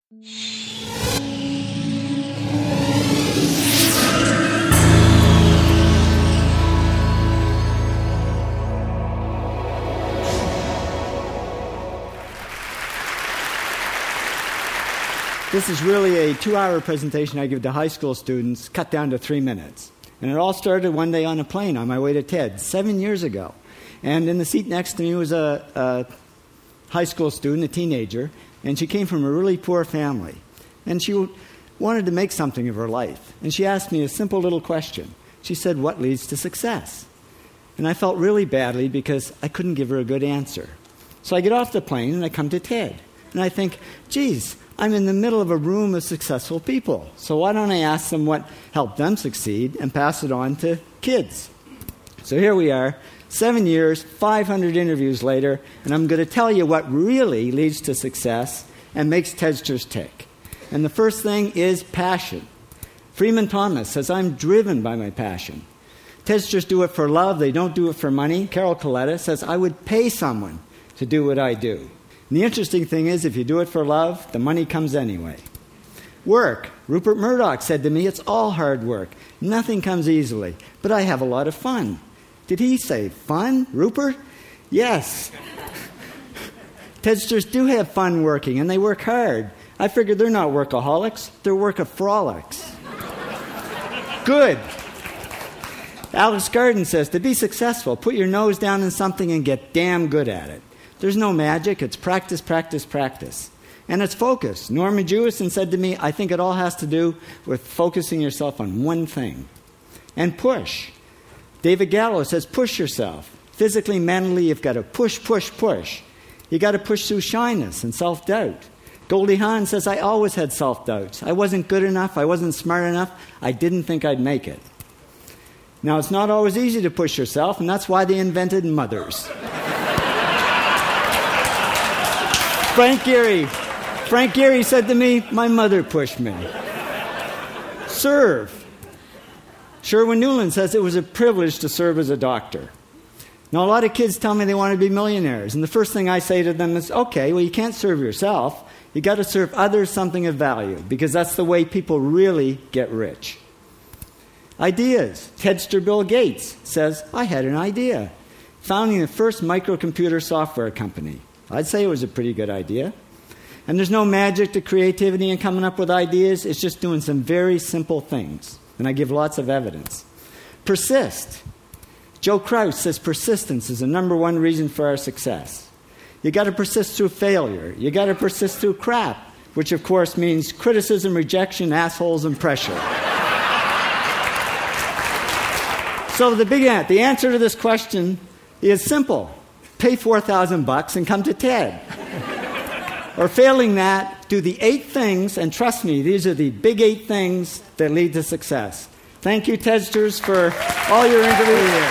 This is really a 2-hour presentation I give to high school students, cut down to 3 minutes. And it all started one day on a plane on my way to TED, 7 years ago. And in the seat next to me was a high school student, a teenager, and she came from a really poor family. And she wanted to make something of her life. And she asked me a simple little question. She said, "What leads to success?" And I felt really badly because I couldn't give her a good answer. So I get off the plane and I come to TED. And I think, geez, I'm in the middle of a room of successful people. So why don't I ask them what helped them succeed and pass it on to kids? So here we are, 7 years, 500 interviews later, and I'm going to tell you what really leads to success and makes TEDsters tick. And the first thing is passion. Freeman Thomas says, "I'm driven by my passion." TEDsters do it for love. They don't do it for money. Carol Coletta says, "I would pay someone to do what I do." And the interesting thing is, if you do it for love, the money comes anyway. Work. Rupert Murdoch said to me, "It's all hard work. Nothing comes easily, but I have a lot of fun." Did he say fun, Rupert? Yes. TEDsters do have fun working, and they work hard. I figure they're not workaholics, they're workaholics. Good. Alex Garden says, "To be successful, put your nose down in something and get damn good at it." There's no magic. It's practice, practice, practice. And it's focus. Norman Jewison said to me, "I think it all has to do with focusing yourself on one thing." And push. David Gallo says, "Push yourself. Physically, mentally, you've got to push, push, push. You've got to push through shyness and self-doubt." Goldie Hawn says, "I always had self-doubts. I wasn't good enough. I wasn't smart enough. I didn't think I'd make it." Now, it's not always easy to push yourself, and that's why they invented mothers. Frank Gehry said to me, "My mother pushed me." Serve. Sherwin Newland says, "It was a privilege to serve as a doctor." Now, a lot of kids tell me they want to be millionaires, and the first thing I say to them is, okay, well, you can't serve yourself. You got to serve others something of value, because that's the way people really get rich. Ideas. TEDster Bill Gates says, "I had an idea. Founding the first microcomputer software company. I'd say it was a pretty good idea." And there's no magic to creativity and coming up with ideas. It's just doing some very simple things. And I give lots of evidence. Persist. Joe Kraus says persistence is the number one reason for our success. You got to persist through failure. You got to persist through crap, which of course means criticism, rejection, assholes, and pressure. So the answer to this question is simple. Pay $4,000 and come to TED. Or failing that, do the 8 things, and trust me, these are the big 8 things that lead to success. Thank you, TEDsters, for all your interviews.